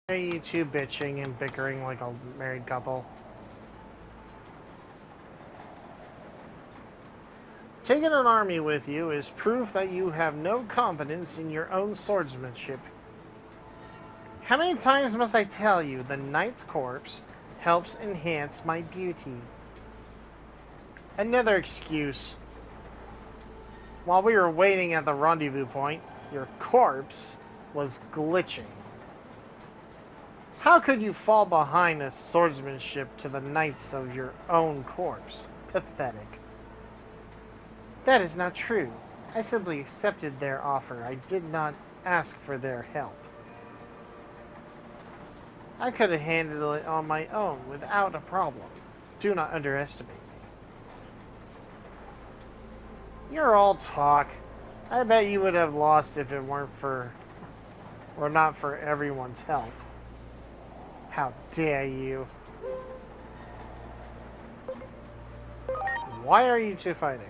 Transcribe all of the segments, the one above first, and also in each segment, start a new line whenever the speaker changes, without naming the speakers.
Are you two bitching and bickering like a married couple? Taking an army with you is proof that you have no confidence in your own swordsmanship. How many times must I tell you the knight's corpse helps enhance my beauty? Another excuse. While we were waiting at the rendezvous point, your corpse was glitching. How could you fall behind a swordsmanship to the knights of your own corpse? Pathetic. That is not true. I simply accepted their offer. I did not ask for their help. I could have handled it on my own without a problem. Do not underestimate me. You're all talk. I bet you would have lost if it weren't for, or not for everyone's help. How dare you? Why are you two fighting?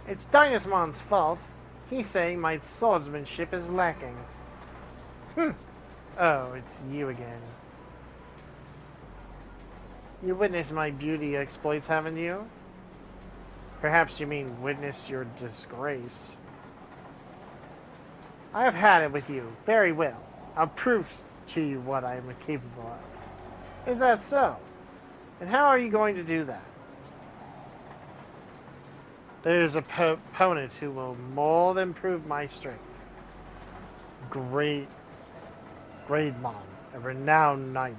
It's Dynasmon's fault. He's saying my swordsmanship is lacking. Oh, it's you again. You witnessed my beauty exploits, haven't you? Perhaps you mean witness your disgrace. I have had it with you. Very well. I'll prove to you what I am capable of. Is that so? And how are you going to do that? There is a opponent who will more than prove my strength. Greymon, a renowned knight.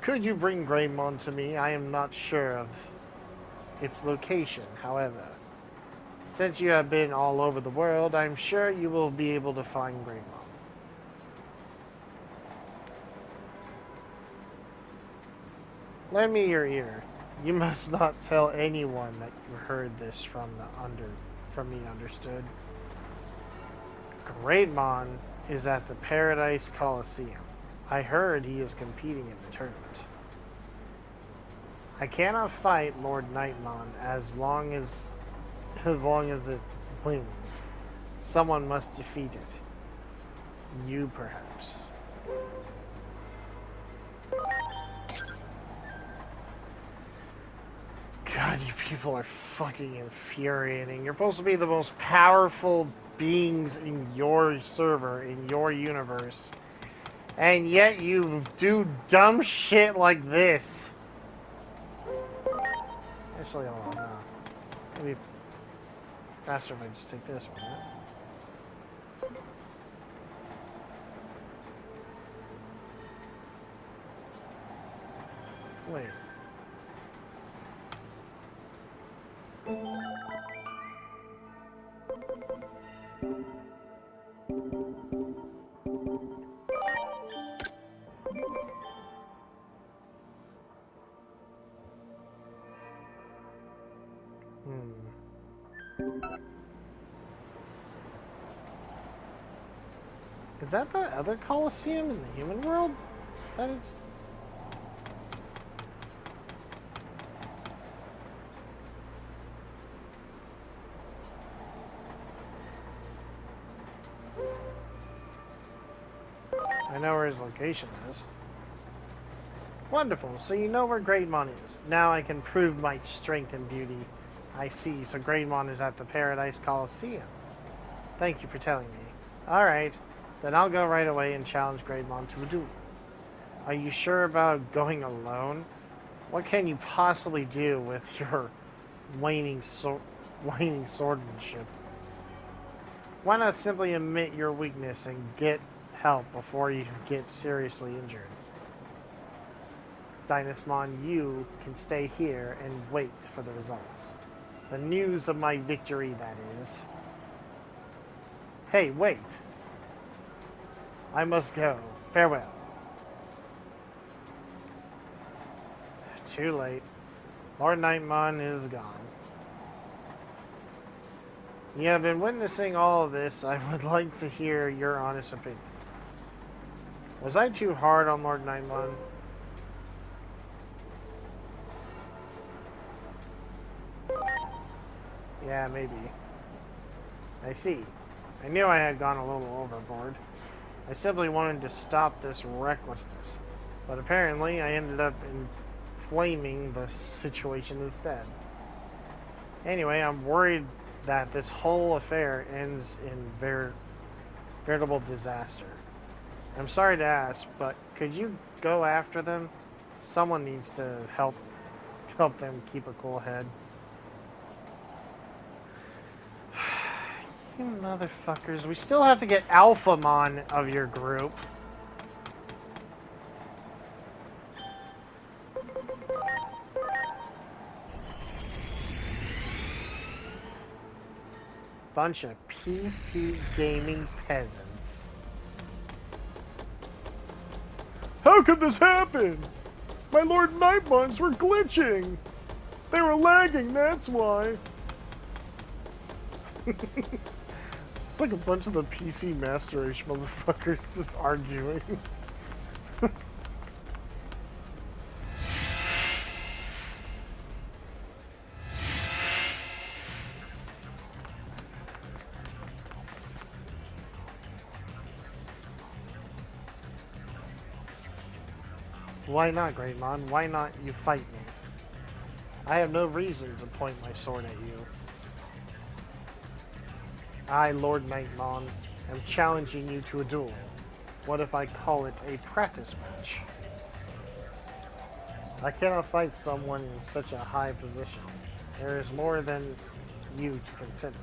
Could you bring Greymon to me? I am not sure of its location, however. Since you have been all over the world, I'm sure you will be able to find Greymon. Lend me your ear. You must not tell anyone that you heard this from me, understood? Greymon is at the Paradise Coliseum. I heard he is competing in the tournament. I cannot fight Lord Nightmon as long as it wins. Someone must defeat it. You, perhaps. God, you people are fucking infuriating. You're supposed to be the most powerful beings in your server, in your universe. And yet you do dumb shit like this. Actually, hold on. No. Maybe faster if I just take this one, right? Wait. Is that the other Coliseum in the human world? That is... I know where his location is. Wonderful, so you know where Greymon is. Now I can prove my strength and beauty. I see, so Greymon is at the Paradise Coliseum. Thank you for telling me. Alright, then I'll go right away and challenge Greymon to a duel. Are you sure about going alone? What can you possibly do with your waning swordsmanship? Why not simply admit your weakness and get help before you get seriously injured? Dynasmon, you can stay here and wait for the results. The news of my victory, that is. Hey, wait. I must go. Farewell. Too late. Lord Nightmon is gone. You have been witnessing all of this. I would like to hear your honest opinion. Was I too hard on Lord Nightmon? Yeah, maybe. I see. I knew I had gone a little overboard. I simply wanted to stop this recklessness. But apparently, I ended up inflaming the situation instead. Anyway, I'm worried that this whole affair ends in veritable disaster. I'm sorry to ask, but could you go after them? Someone needs to help them keep a cool head. You motherfuckers, we still have to get Alphamon of your group. Bunch of PC gaming peasants.
How could this happen? My Lord Nightmons were glitching. They were lagging, that's why. It's like a bunch of the PC Master Race motherfuckers just arguing.
Why not, Greymon? Why not you fight me? I have no reason to point my sword at you. I, Lord Nightmon, am challenging you to a duel. What if I call it a practice match? I cannot fight someone in such a high position. There is more than you to consider.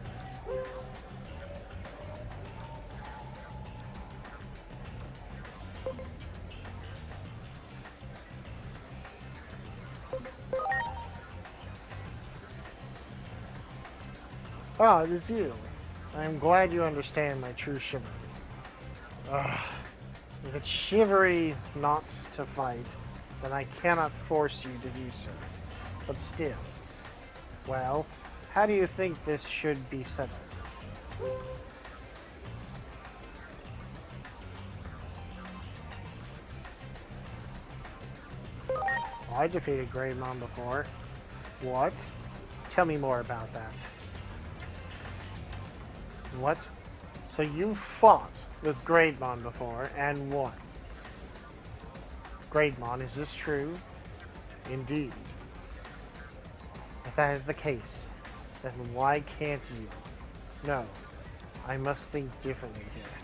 Ah, it is you. I am glad you understand my true chivalry. Ugh. If it's chivalry not to fight, then I cannot force you to do so. But still. Well, how do you think this should be settled? Well, I defeated Greymon before. What? Tell me more about that. What? So you fought with Greymon before and won? Greymon, is this true? Indeed. If that is the case, then why can't you? No, I must think differently here.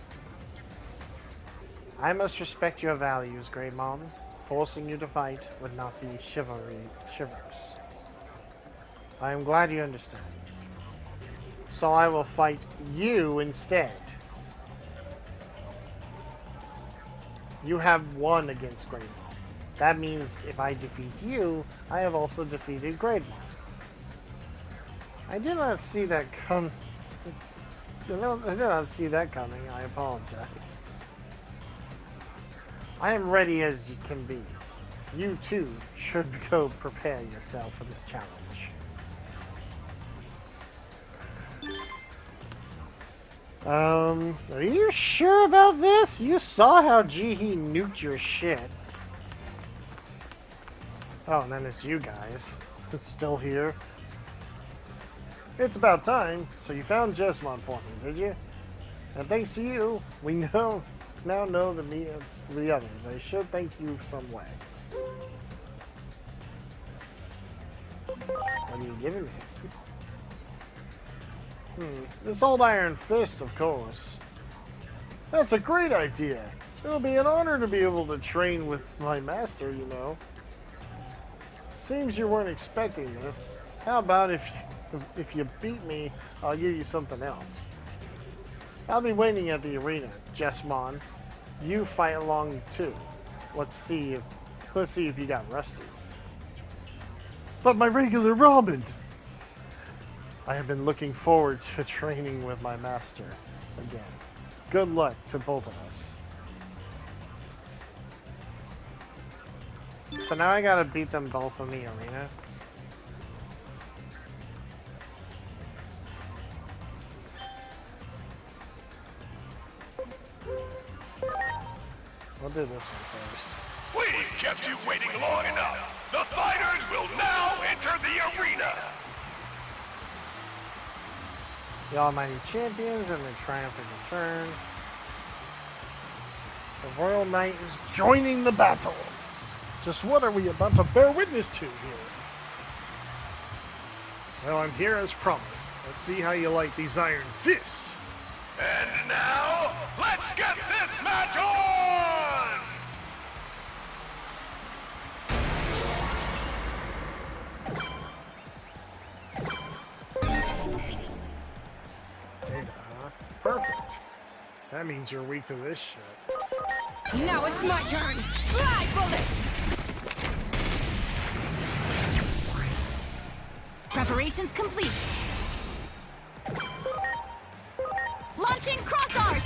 I must respect your values, Greymon. Forcing you to fight would not be chivalrous. I am glad you understand. So I will fight you instead. You have won against Greymon. That means if I defeat you, I have also defeated Greymon. I did not see that come. I did not see that coming. I apologize. I am ready as you can be. You too should go prepare yourself for this challenge. Are you sure about this? You saw how Jihi nuked your shit. Oh, and then it's you guys. Still here. It's about time. So you found Jesmon for me, did you? And thanks to you, we now know the others. I should thank you some way. What are you giving me? This old iron fist, of course. That's a great idea. It'll be an honor to be able to train with my master, you know. Seems you weren't expecting this. How about if you beat me, I'll give you something else. I'll be waiting at the arena, Jesmon. You fight along too. Let's see if you got rusty.
But my regular ramen!
I have been looking forward to training with my master again. Good luck to both of us. So now I gotta beat them both in the arena. We'll do this one first.
We've kept you waiting long enough. The fighters will now enter the arena.
The Almighty Champions and the Triumphant Return. The Royal Knight is joining the battle.
Just what are we about to bear witness to here? Well, I'm here as promised. Let's see how you like these iron fists.
And now, let's get this match on!
Data, huh? Perfect. That means you're weak to this shit.
Now it's my turn. Fly, bullet! Preparations complete. Launching cross art!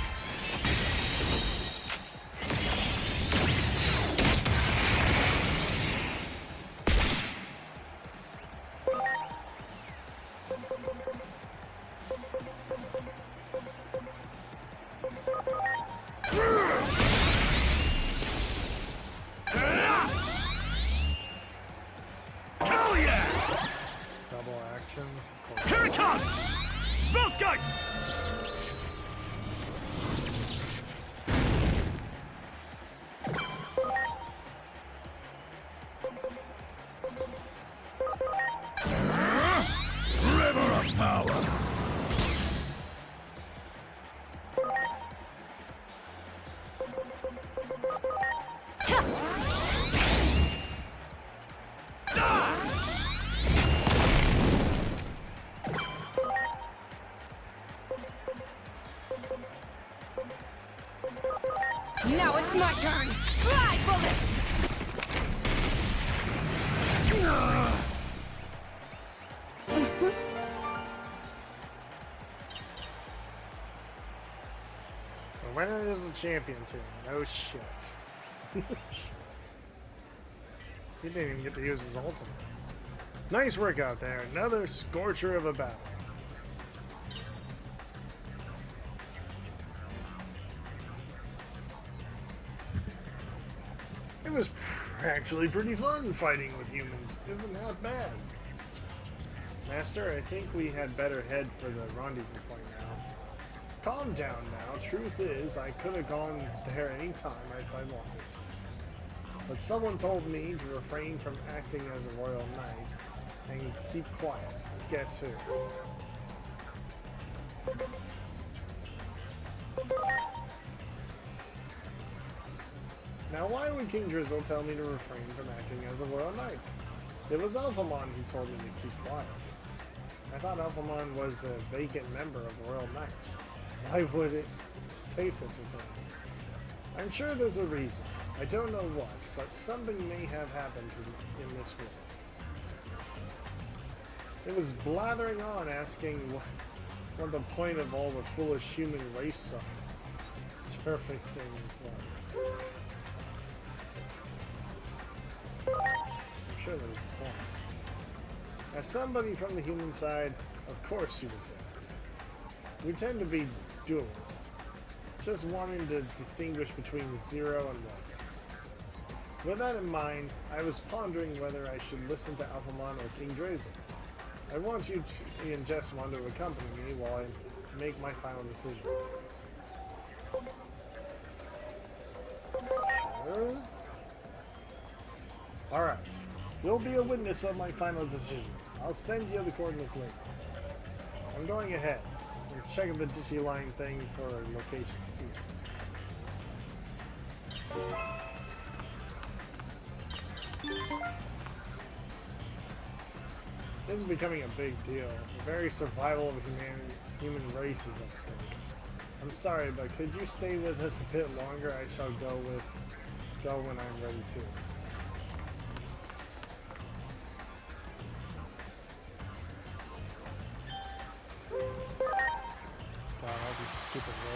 Hell yeah!
Double actions. Of course.
Here it comes! Voltgeist! River of power!
Now it's my turn. Fly, bullet!
The winner is the champion team. No shit. He didn't even get to use his ultimate. Nice work out there. Another scorcher of a battle. It was actually pretty fun fighting with humans. Isn't that bad? Master, I think we had better head for the rendezvous point now. Calm down now. Truth is, I could have gone there any time if I wanted. But someone told me to refrain from acting as a royal knight and keep quiet. Guess who? Now why would King Drizzle tell me to refrain from acting as a royal knight? It was Alphamon who told me to keep quiet. I thought Alphamon was a vacant member of the Royal Knights. Why would it say such a thing? I'm sure there's a reason. I don't know what, but something may have happened in this world. It was blathering on, asking what the point of all the foolish human race surfacing was. I'm sure there's a point. As somebody from the human side, of course you would say that. We tend to be dualists, just wanting to distinguish between 0 and 1. With that in mind, I was pondering whether I should listen to Alphamon or King Drizzle. I want you and Jessamon to accompany me while I make my final decision. Sure. Alright. You'll be a witness of my final decision. I'll send you the coordinates later. I'm going ahead. I'm checking the Digiline thing for location. See you. This is becoming a big deal. The very survival of human race is at stake. I'm sorry, but could you stay with us a bit longer? I shall go when I'm ready to.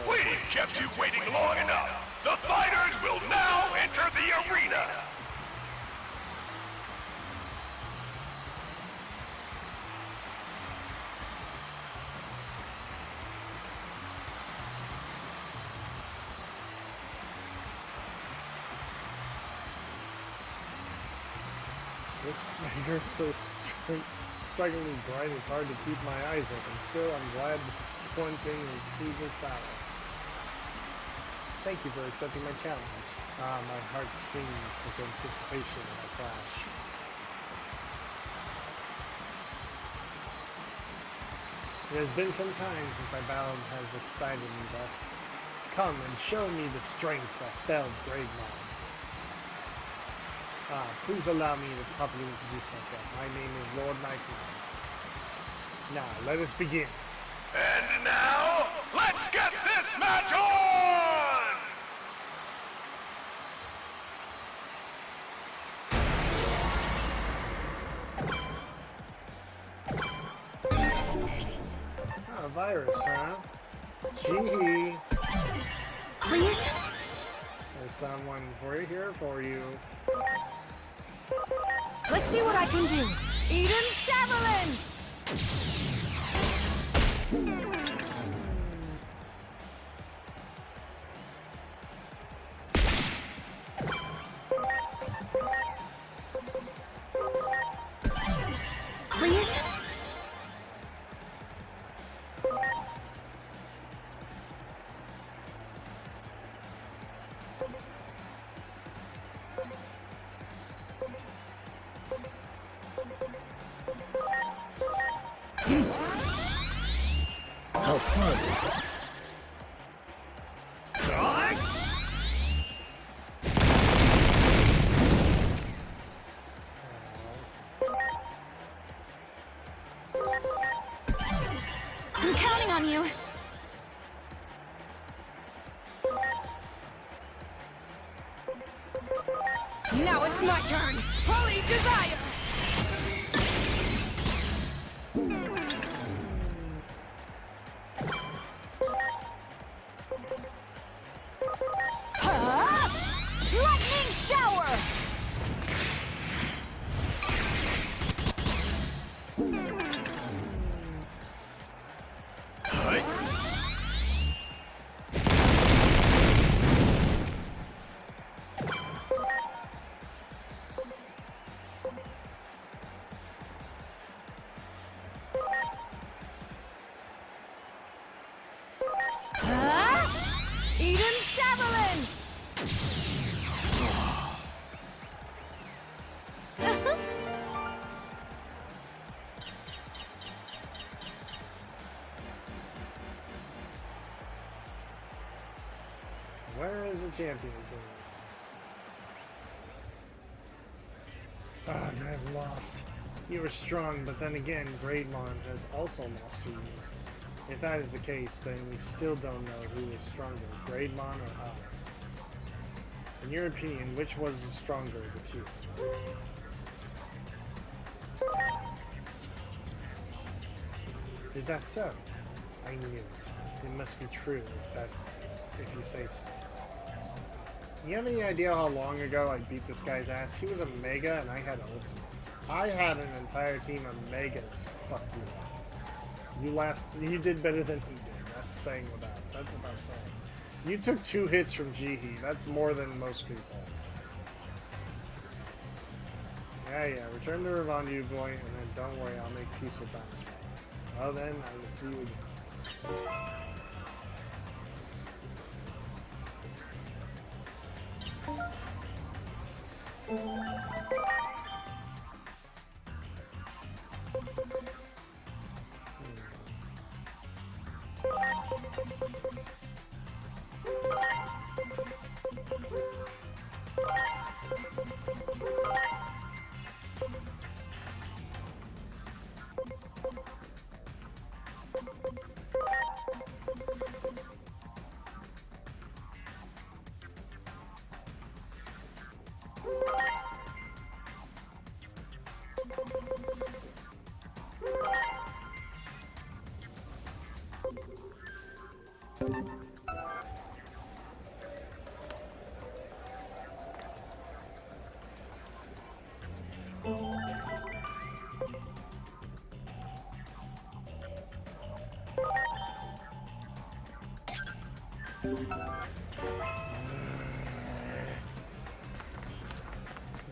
We've kept you waiting long enough. The fighters will now enter the arena.
This figure is so strikingly bright, it's hard to keep my eyes open. Still, I'm glad this one thing is through this battle. Thank you for accepting my challenge. Ah, my heart sings with anticipation of our clash. It has been some time since our battle has excited me thus. Come and show me the strength that felled Greymon. Please allow me to properly introduce myself. My name is Lord Nightmare. Now, let us begin.
And now, let's get this match on!
Oh, a virus, huh? Gee,
Please?
there's someone here for you.
Let's see what I can do. Eden's Javelin! Please?
How fun!
I'm counting on you. Now it's my turn. Holy Desire! Huh? Lightning Shower! Eden's Javelin!
Where is the champion team? Ah, I've lost. You were strong, but then again, Greymon has also lost to you. If that is the case, then we still don't know who is stronger, Greymon or I. In your opinion, which was the stronger of the two? Is that so? I knew it. It must be true if you say so. You have any idea how long ago I beat this guy's ass? He was a Mega and I had Ultimates. I had an entire team of Megas. Fuck you. You did better than he did. That's saying that's about saying. You took 2 hits from Jihi. That's more than most people. Yeah, return to Revandu, boy, and then don't worry, I'll make peace with Dinosaur. Well then, I will see you again.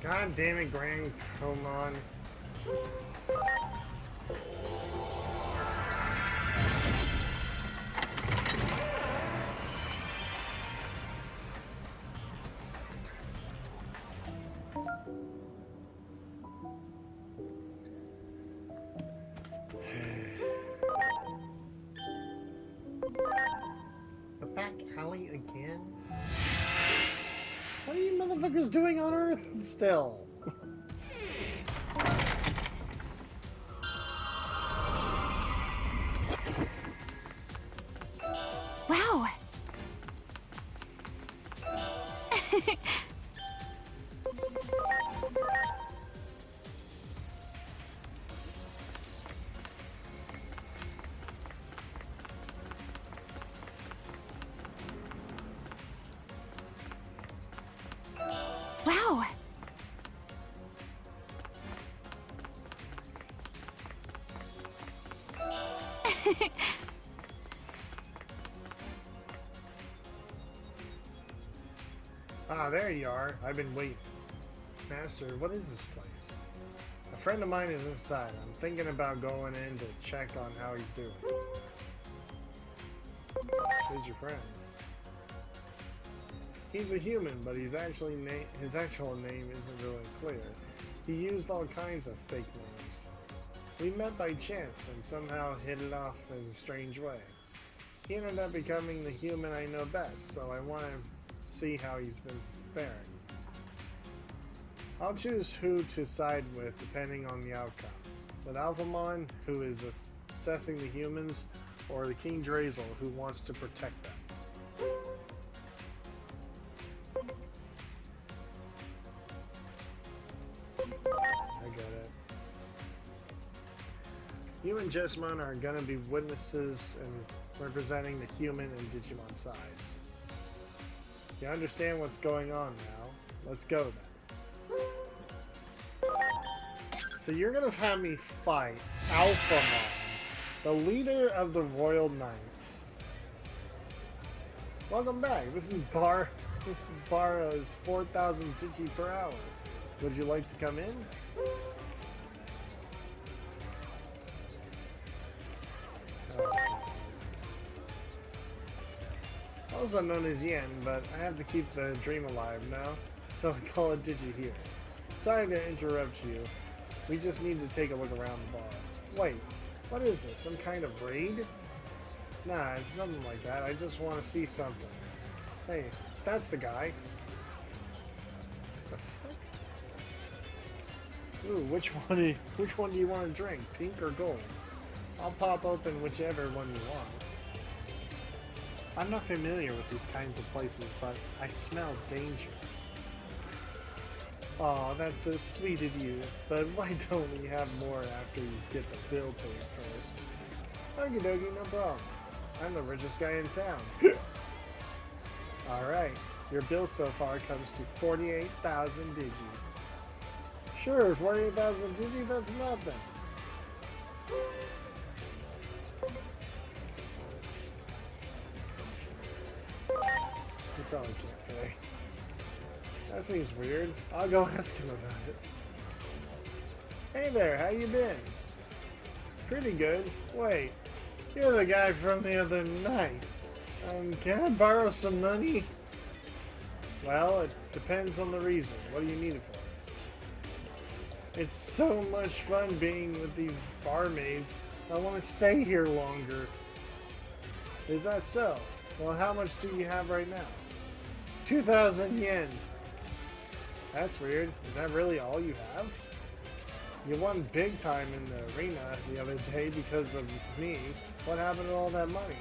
God damn it, Grand Komon. motherfucker's doing on Earth still?
Wow. Wow.
Ah, there you are. I've been waiting. Master, what is this place? A friend of mine is inside. I'm thinking about going in to check on how he's doing. Who's your friend? He's a human, but his actual name isn't really clear. He used all kinds of fake names. We met by chance and somehow hit it off in a strange way. He ended up becoming the human I know best, so I want to see how he's been faring. I'll choose who to side with depending on the outcome. With Alphamon, who is assessing the humans, or the King Drazel, who wants to protect them. I get it. You and Jessamon are going to be witnesses and representing the human and Digimon sides. You understand what's going on now. Let's go then. So you're going to have me fight Alphamon, the leader of the Royal Knights. Welcome back. This is Barra's 4,000 Digi per hour. Would you like to come in? Also known as Yen, but I have to keep the dream alive now, so I call it Digi here. Sorry to interrupt you. We just need to take a look around the bar. Wait, what is this? Some kind of raid? Nah, it's nothing like that. I just want to see something. Hey, that's the guy. The fuck? Ooh, which one do you want to drink? Pink or gold? I'll pop open whichever one you want. I'm not familiar with these kinds of places, but I smell danger. Aw, that's so sweet of you, but why don't we have more after you get the bill paid first? Okie dokie, no problem. I'm the richest guy in town. Alright, your bill so far comes to 48,000 Digi. Sure, 48,000 Digi, that's nothing. You probably can't pay. That seems weird. I'll go ask him about it. Hey there, how you been? Pretty good. Wait, you're the guy from the other night. Can I borrow some money? Well, it depends on the reason. What do you need it for? It's so much fun being with these barmaids. I want to stay here longer. Is that so? Well, how much do you have right now? 2,000 yen. That's weird. Is that really all you have? You won big time in the arena the other day because of me. What happened to all that money?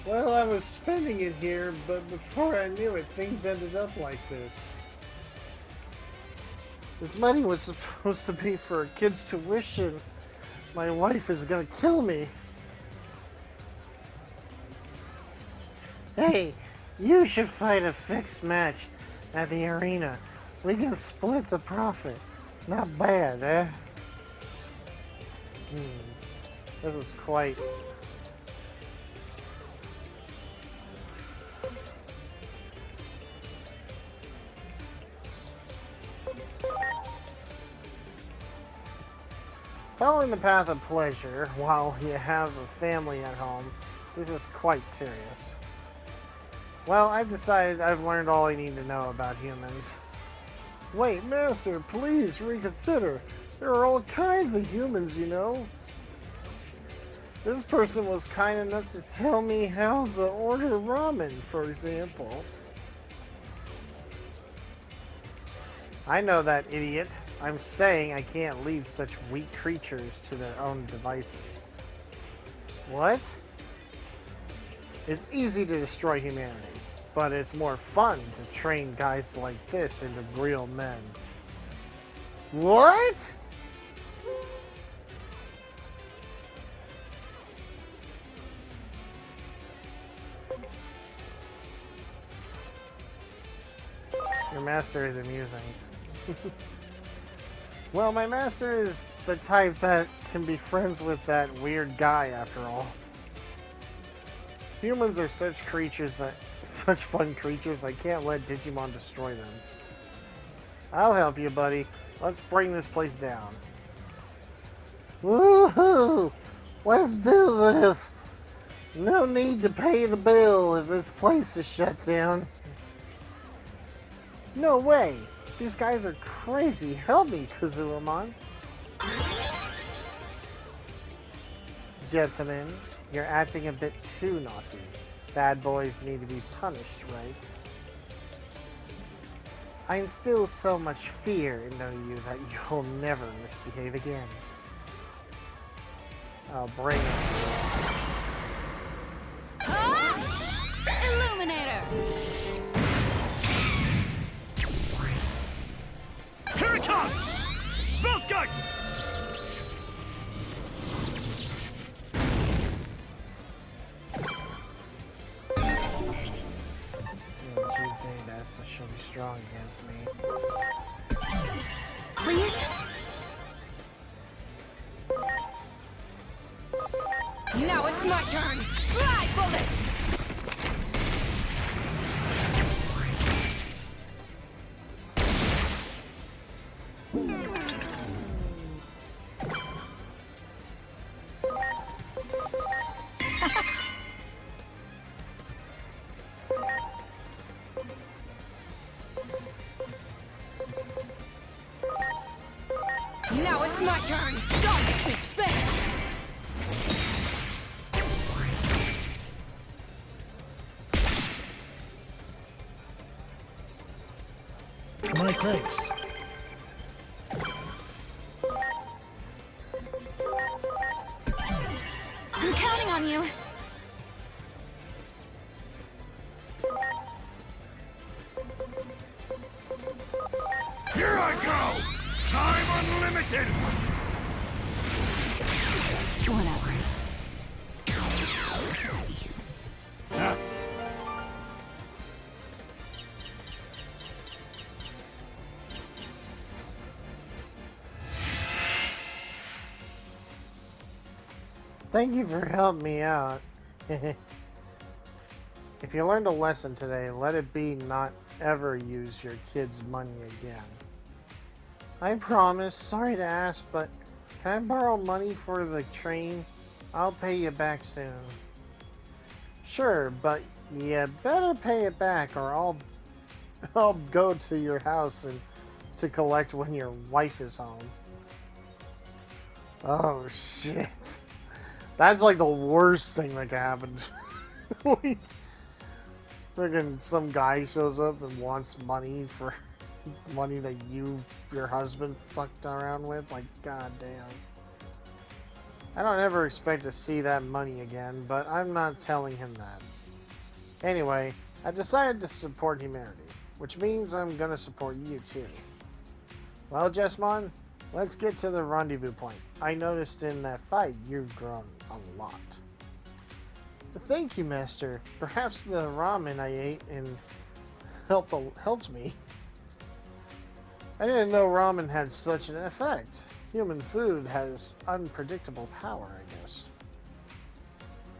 Well, I was spending it here, but before I knew it, things ended up like this. This money was supposed to be for a kid's tuition. My wife is gonna kill me. Hey, you should fight a fixed match at the arena. We can split the profit. Not bad, eh? This is quite... Following the path of pleasure while you have a family at home, this is quite serious. Well, I've decided I've learned all I need to know about humans. Wait, Master, please reconsider. There are all kinds of humans, you know. This person was kind enough to tell me how to order ramen, for example.
I know that, idiot. I'm saying I can't leave such weak creatures to their own devices. What? It's easy to destroy humanity, but it's more fun to train guys like this into real men. What? Your master is amusing. Well, my master is the type that can be friends with that weird guy after all. Humans are such fun creatures, I can't let Digimon destroy them. I'll help you, buddy. Let's bring this place down. Woohoo! Let's do this! No need to pay the bill if this place is shut down. No way! These guys are crazy. Help me, Kazuramon. Gentlemen, you're acting a bit too naughty. Bad boys need to be punished, right? I instill so much fear into you that you'll never misbehave again. I'll bring it.
Illuminator!
Here it comes! Weltgeist!
She's badass, so she'll be strong against me.
Please? Now it's my turn! Fly, bullet! Now it's my turn! Don't despair!
My thanks.
I'm counting on you!
Here I go! Time unlimited!
Whatever.
Ah.
Thank you for helping me out. If you learned a lesson today, let it be not ever use your kids' money again. I promise, sorry to ask, but can I borrow money for the train? I'll pay you back soon. Sure, but you better pay it back or I'll go to your house and to collect when your wife is home. Oh shit. That's like the worst thing that could happen. Friggin' some guy shows up and wants money for money that your husband fucked around with. Like, goddamn. I don't ever expect to see that money again, but I'm not telling him that. Anyway, I decided to support humanity, which means I'm gonna support you too. Well, Jessmon, let's get to the rendezvous point. I noticed in that fight you've grown a lot. Thank you, Master. Perhaps the ramen I ate and helped me. I didn't know ramen had such an effect. Human food has unpredictable power, I guess.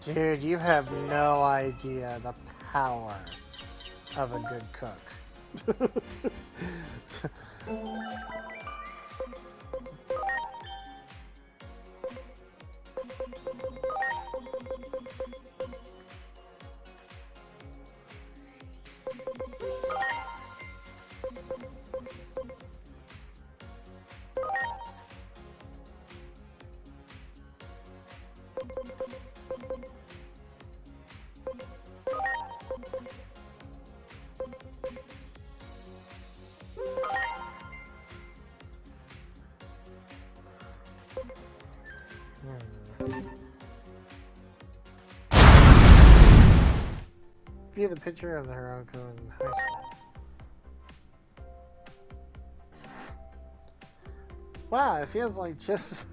Dude, you have no idea the power of a good cook. View the picture of the Hiroko in high school. Wow, it feels like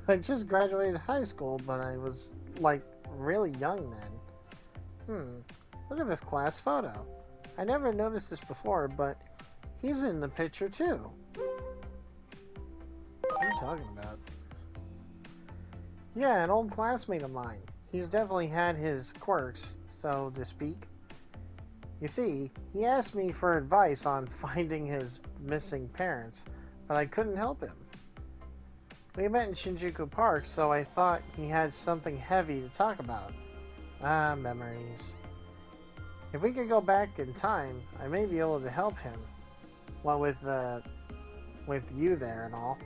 I just graduated high school, but I was like really young then. Look at this class photo. I never noticed this before, but he's in the picture too. What are you talking about? Yeah, an old classmate of mine. He's definitely had his quirks, so to speak. You see, he asked me for advice on finding his missing parents, but I couldn't help him. We met in Shinjuku Park, so I thought he had something heavy to talk about. Ah, memories. If we could go back in time, I may be able to help him. Well, with you there and all.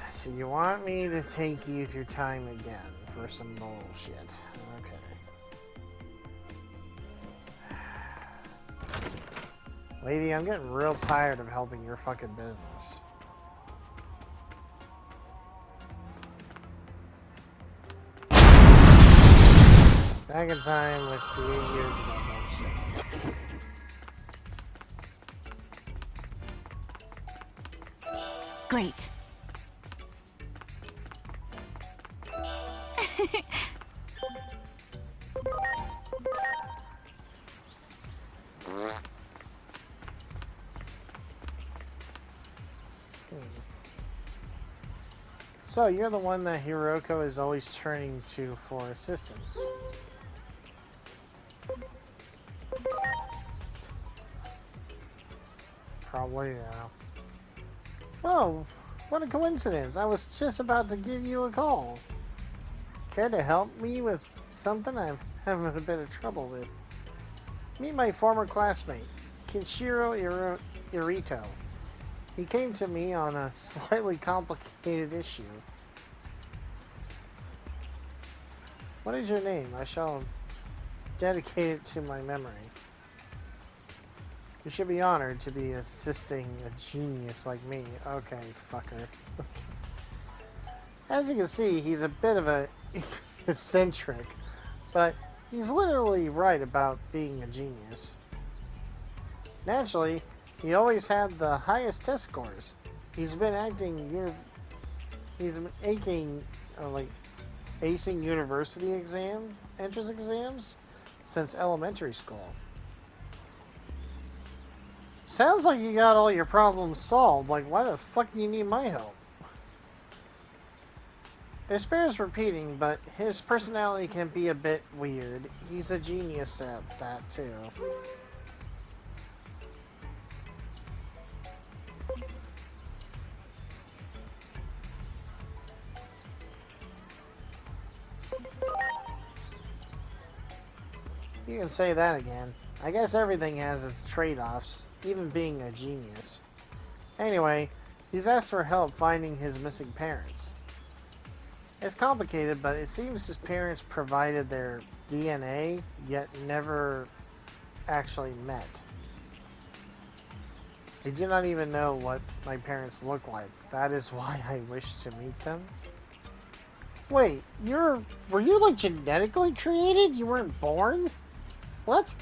So you want me to take you through time again for some bullshit. Okay. Lady, I'm getting real tired of helping your fucking business. Back in time with the 8 years ago bullshit.
Great.
So, you're the one that Hiroko is always turning to for assistance. Probably, yeah. Oh, what a coincidence. I was just about to give you a call. Care to help me with something I'm having a bit of trouble with? Meet my former classmate, Kinshiro Irito. He came to me on a slightly complicated issue. What is your name? I shall dedicate it to my memory. You should be honored to be assisting a genius like me. Okay, fucker. As you can see, he's a bit of a eccentric, but he's literally right about being a genius. Naturally, he always had the highest test scores. He's been acing university entrance exams since elementary school. Sounds like you got all your problems solved. Like, why the fuck do you need my help? This bears repeating, but his personality can be a bit weird. He's a genius at that, too. You can say that again. I guess everything has its trade-offs, even being a genius. Anyway, he's asked for help finding his missing parents. It's complicated, but it seems his parents provided their DNA, yet never actually met. I do not even know what my parents look like. That is why I wish to meet them. Wait, were you like genetically created? You weren't born? What?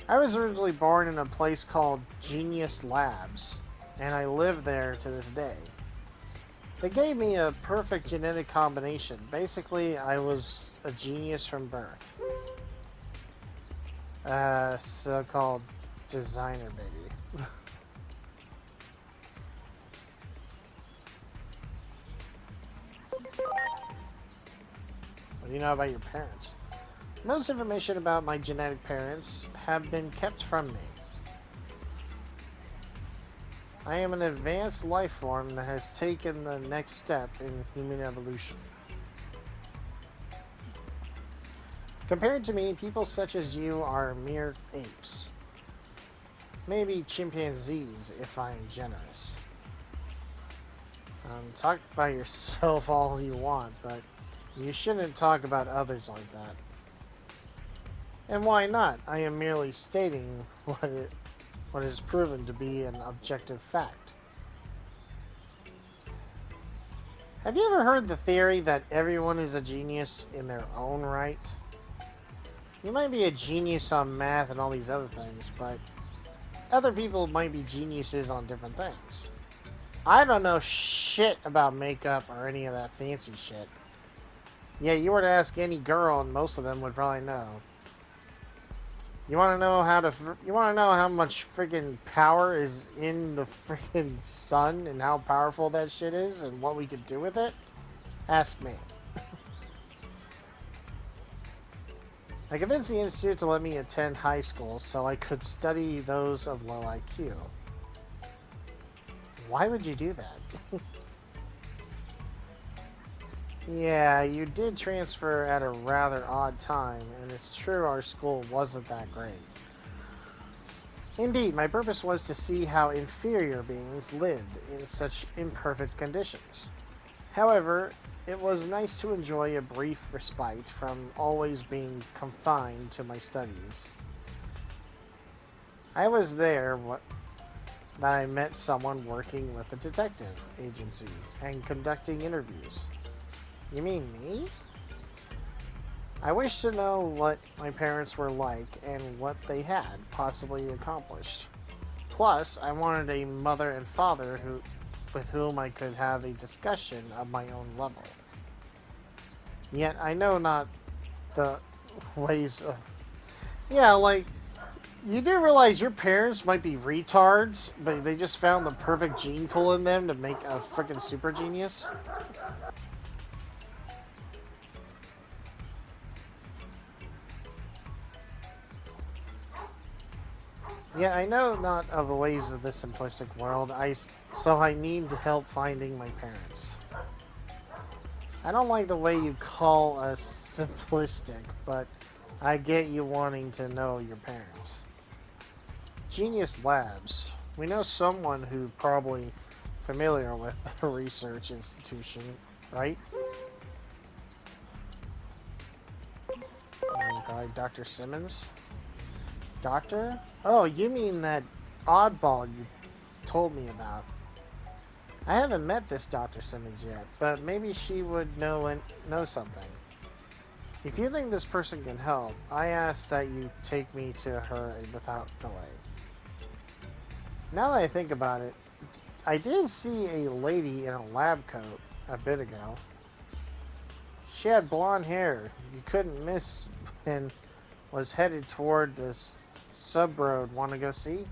I was originally born in a place called Genius Labs, and I live there to this day. They gave me a perfect genetic combination. Basically, I was a genius from birth. So-called designer baby. What do you know about your parents? Most information about my genetic parents have been kept from me. I am an advanced life form that has taken the next step in human evolution. Compared to me, people such as you are mere apes. Maybe chimpanzees, if I'm generous. Talk about yourself all you want, but you shouldn't talk about others like that. And why not? I am merely stating what is proven to be an objective fact. Have you ever heard the theory that everyone is a genius in their own right? You might be a genius on math and all these other things, but other people might be geniuses on different things. I don't know shit about makeup or any of that fancy shit. Yeah, you were to ask any girl, and most of them would probably know. You want to know you want to know how much freaking power is in the freaking sun and how powerful that shit is and what we could do with it? Ask me. I convinced the institute to let me attend high school so I could study those of low IQ. Why would you do that? Yeah, you did transfer at a rather odd time, and it's true our school wasn't that great. Indeed, my purpose was to see how inferior beings lived in such imperfect conditions. However, it was nice to enjoy a brief respite from always being confined to my studies. I was there that I met someone working with a detective agency and conducting interviews. You mean me? I wished to know what my parents were like and what they had possibly accomplished. Plus, I wanted a mother and father with whom I could have a discussion of my own level. Yet I know not the ways of... Yeah, like, you do realize your parents might be retards, but they just found the perfect gene pool in them to make a freaking super genius? Yeah, I know not of the ways of this simplistic world, so I need help finding my parents. I don't like the way you call us simplistic, but I get you wanting to know your parents. Genius Labs. We know someone who probably familiar with the research institution, right? Probably Dr. Simmons. Doctor? Oh, you mean that oddball you told me about. I haven't met this Dr. Simmons yet, but maybe she would know something. If you think this person can help, I ask that you take me to her without delay. Now that I think about it, I did see a lady in a lab coat a bit ago. She had blonde hair you couldn't miss and was headed toward this sub-road. Want to go see?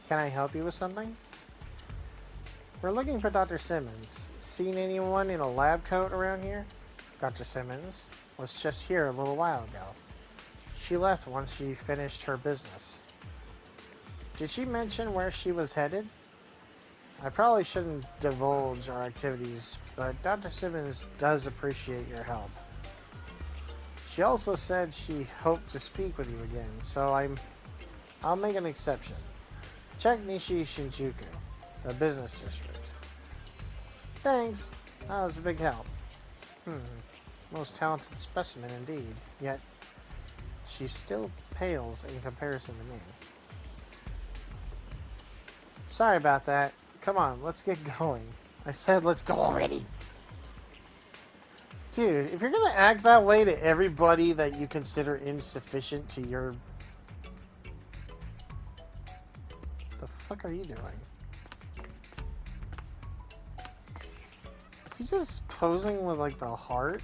Can I help you with something? We're looking for Dr. Simmons. Seen anyone in a lab coat around here? Dr. Simmons was just here a little while ago. She left once she finished her business. Did she mention where she was headed? I probably shouldn't divulge our activities, but Dr. Simmons does appreciate your help. She also said she hoped to speak with you again, so I'll make an exception. Check Nishi Shinjuku, the business district. Thanks. That was a big help. Most talented specimen indeed, yet she still pales in comparison to me. Sorry about that. Come on, let's get going. I said let's go already. Dude, if you're gonna act that way to everybody that you consider insufficient to your... The fuck are you doing? Is he just posing with, like, the heart?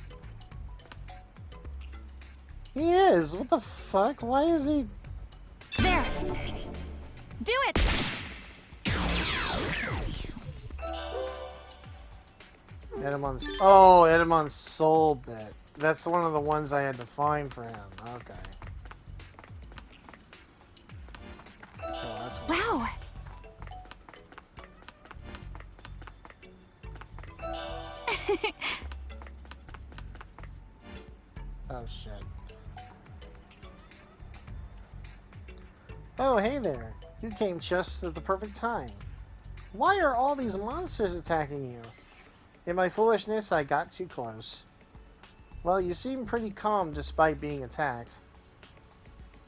He is! What the fuck? Why is he...
There! Do it!
Edamon's soul bit. That's one of the ones I had to find for him. Okay. So that's one.
Wow!
Oh shit. Oh, hey there. You came just at the perfect time. Why are all these monsters attacking you? In my foolishness, I got too close. Well, you seem pretty calm despite being attacked.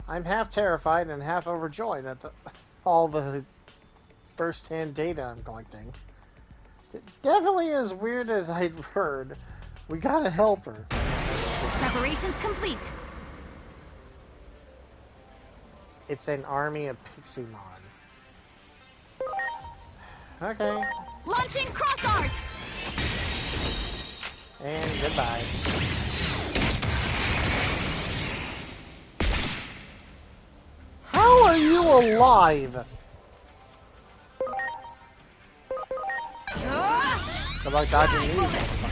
I'm half terrified and half overjoyed at all the first-hand data I'm collecting. Definitely as weird as I'd heard. We gotta help her.
Preparations complete.
It's an army of Piximon. Okay.
Launching cross art.
And goodbye. How are you alive? Good luck dodging these motherfuckers.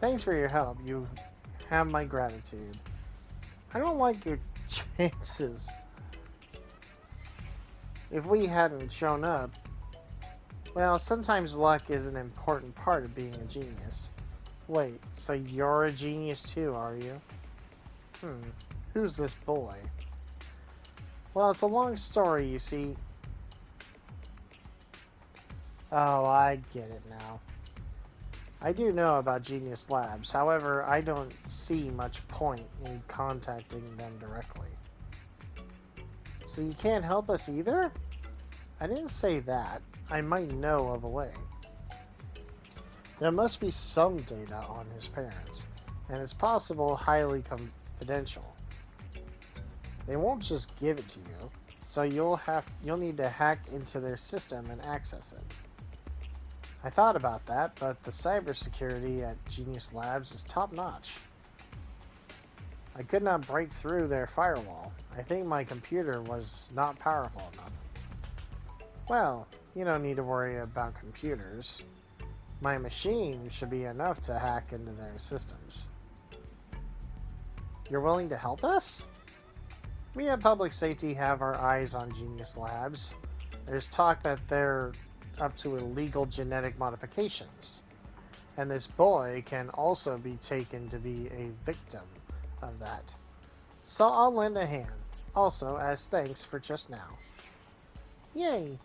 Thanks for your help. You have my gratitude. I don't like your chances. If we hadn't shown up, well, sometimes luck is an important part of being a genius. Wait, so you're a genius too, are you? Who's this boy? Well, it's a long story, you see. Oh, I get it now. I do know about Genius Labs, however, I don't see much point in contacting them directly. So you can't help us either? I didn't say that. I might know of a way. There must be some data on his parents, and it's possible highly confidential. They won't just give it to you, so you'll need to hack into their system and access it. I thought about that, but the cybersecurity at Genius Labs is top-notch. I could not break through their firewall. I think my computer was not powerful enough. Well, you don't need to worry about computers. My machine should be enough to hack into their systems. You're willing to help us? We at Public Safety have our eyes on Genius Labs. There's talk that they're up to illegal genetic modifications. And this boy can also be taken to be a victim of that. So I'll lend a hand. Also, as thanks for just now. Yay!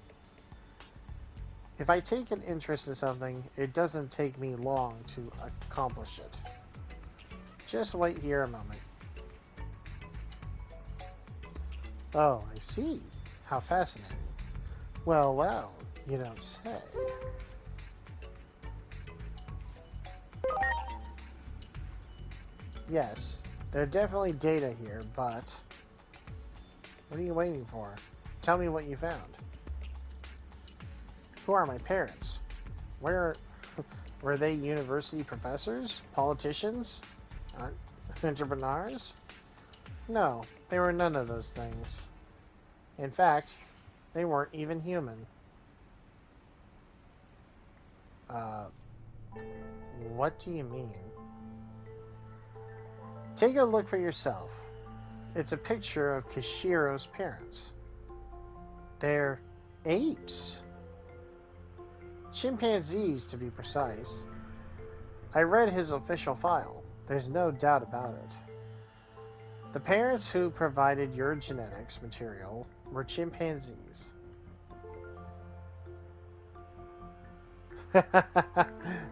If I take an interest in something, it doesn't take me long to accomplish it. Just wait here a moment. Oh, I see. How fascinating. Well, well, you don't say. Yes, there are definitely data here, but... What are you waiting for? Tell me what you found. Who are my parents? Where... Were they university professors? Politicians? Entrepreneurs? No, they were none of those things. In fact, they weren't even human. What do you mean? Take a look for yourself. It's a picture of Kishiro's parents. They're apes. Chimpanzees, to be precise. I read his official file. There's no doubt about it. The parents who provided your genetics material were chimpanzees.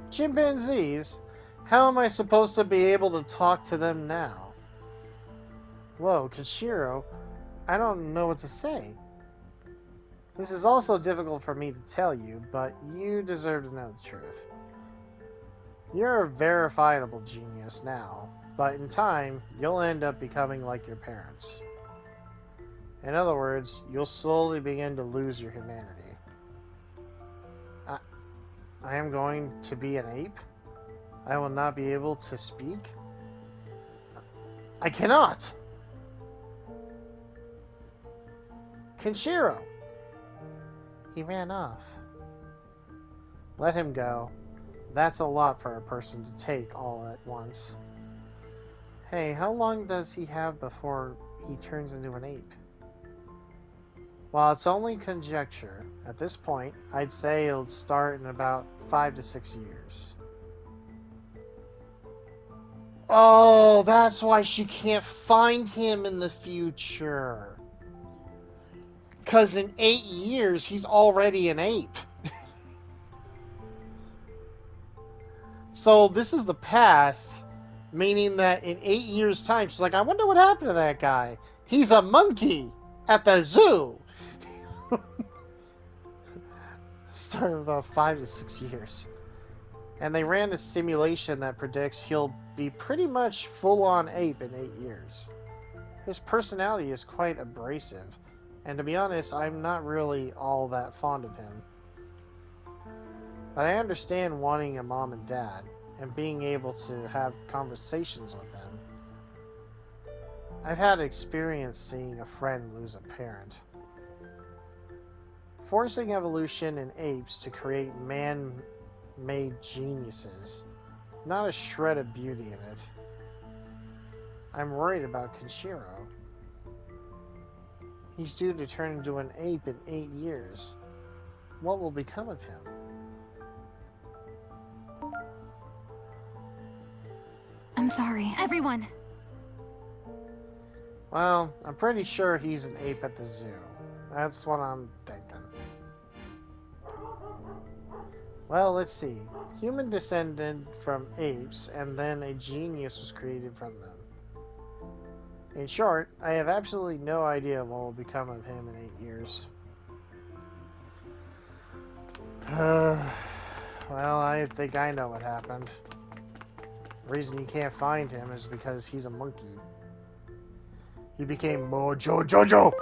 Chimpanzees? How am I supposed to be able to talk to them now? Whoa, Kishiro, I don't know what to say. This is also difficult for me to tell you, but you deserve to know the truth. You're a verifiable genius now, but in time, you'll end up becoming like your parents. In other words, you'll slowly begin to lose your humanity. I am going to be an ape? I will not be able to speak? I cannot! Kenshiro! He ran off. Let him go. That's a lot for a person to take all at once. Hey, how long does he have before he turns into an ape. While it's only conjecture, at this point, I'd say it'll start in about 5 to 6 years. Oh, that's why she can't find him in the future. Because in 8 years, he's already an ape. So this is the past, meaning that in 8 years' time, she's like, I wonder what happened to that guy. He's a monkey at the zoo. Starting about 5 to 6 years. And they ran a simulation that predicts he'll be pretty much full-on ape in 8 years. His personality is quite abrasive, and to be honest, I'm not really all that fond of him. But I understand wanting a mom and dad, and being able to have conversations with them. I've had experience seeing a friend lose a parent. Forcing evolution in apes to create man-made geniuses. Not a shred of beauty in it. I'm worried about Kenshiro. He's due to turn into an ape in 8 years. What will become of him?
I'm sorry. Everyone!
Well, I'm pretty sure he's an ape at the zoo. That's what I'm thinking. Well, let's see. Human descended from apes, and then a genius was created from them. In short, I have absolutely no idea what will become of him in 8 years. Well, I think I know what happened. The reason you can't find him is because he's a monkey. He became Mojo Jojo,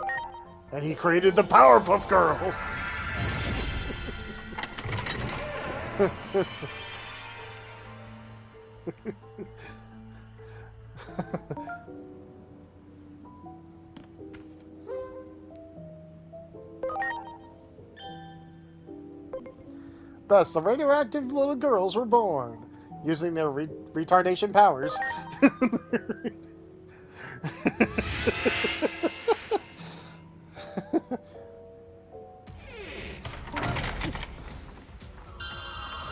and he created the Powerpuff Girls. Thus, the radioactive little girls were born, using their retardation powers.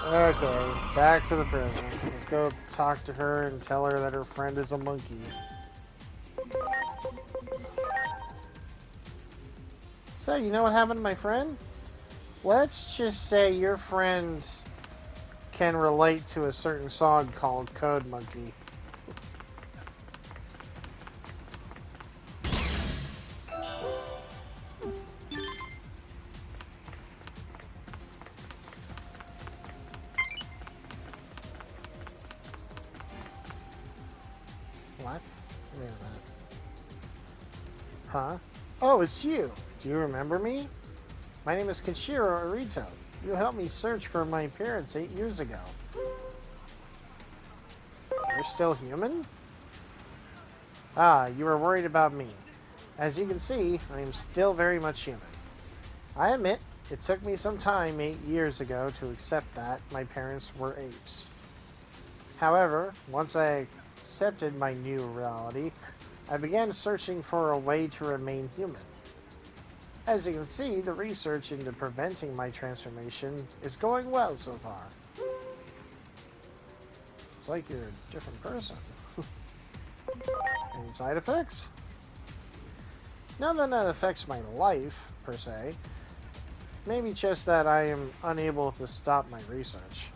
Okay, back to the prison. Let's go talk to her and tell her that her friend is a monkey. So, you know what happened to my friend? Let's just say your friend can relate to a certain song called Code Monkey. What? Wait a minute. Huh? Oh, it's you. Do you remember me? My name is Kenshiro Arito. You helped me search for my parents 8 years ago. You're still human? Ah, you were worried about me. As you can see, I am still very much human. I admit, it took me some time 8 years ago to accept that my parents were apes. However, once I accepted my new reality, I began searching for a way to remain human. As you can see, the research into preventing my transformation is going well so far. It's like you're a different person. Any side effects? None that affects my life, per se. Maybe just that I am unable to stop my research.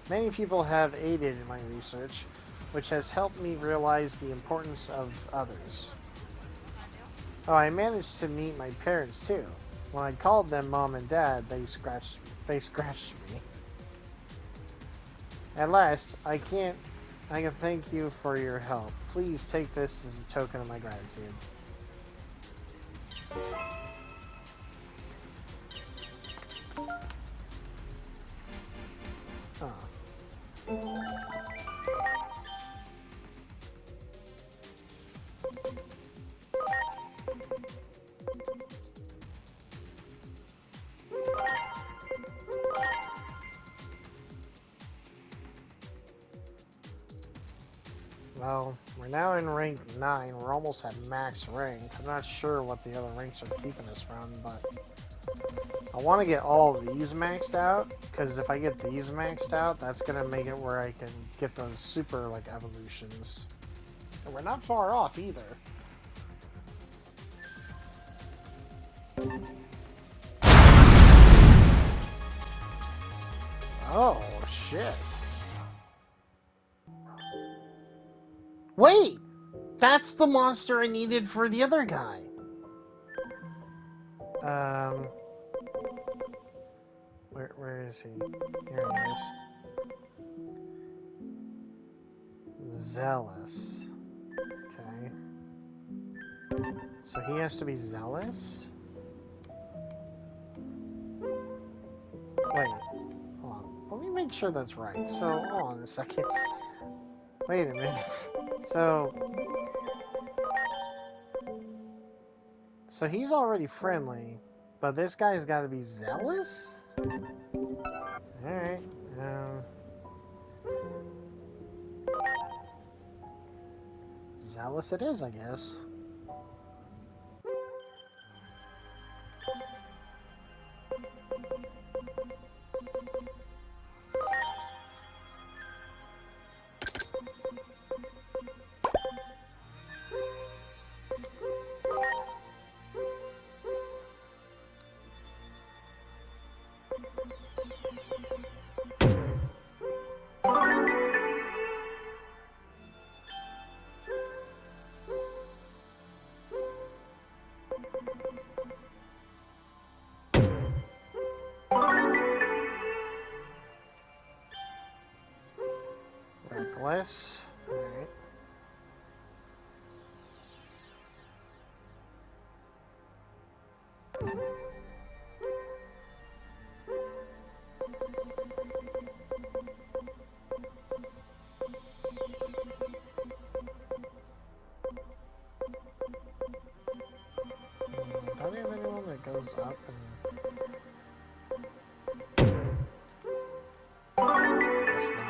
Many people have aided in my research, which has helped me realize the importance of others. Oh, I managed to meet my parents too. When I called them mom and dad, they scratched me. At last, I can thank you for your help. Please take this as a token of my gratitude. Oh. Well, we're We're now in rank 9. We're almost at max rank. I'm not sure what the other ranks are keeping us from, but I want to get all of these maxed out, because if I get these maxed out, that's going to make it where I can get those super, like, evolutions. And we're not far off, either. Oh, shit. Wait! That's the monster I needed for the other guy. Where is he? Here he is. Zealous. Okay. So he has to be zealous? Wait. Hold on. Let me make sure that's right. So, hold on a second. Wait a minute. So he's already friendly, but this guy's got to be zealous? Alright. Zealous it is, I guess. Reckless. Alright. Don't you have anyone that goes up and... Guess not.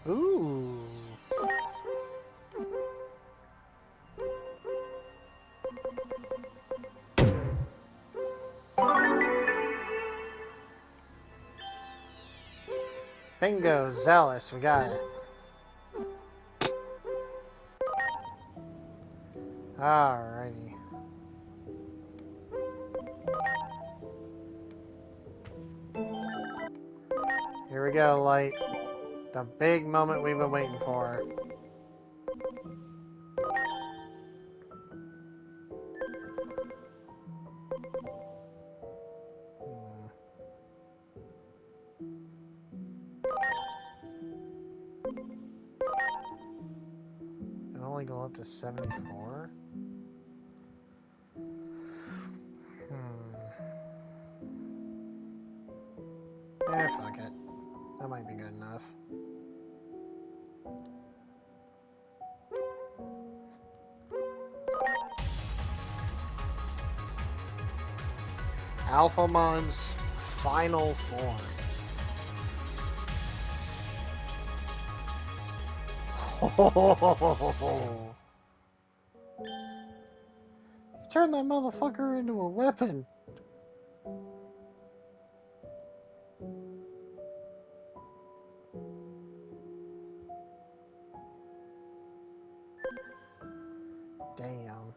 Ooh. Bingo, zealous, we got it. Alrighty. Here we go, Light. The big moment we've been waiting for. Can only go up to 74? Fuck it. That might be good enough. Alphamon's final form. You turned that motherfucker into a weapon. Damn.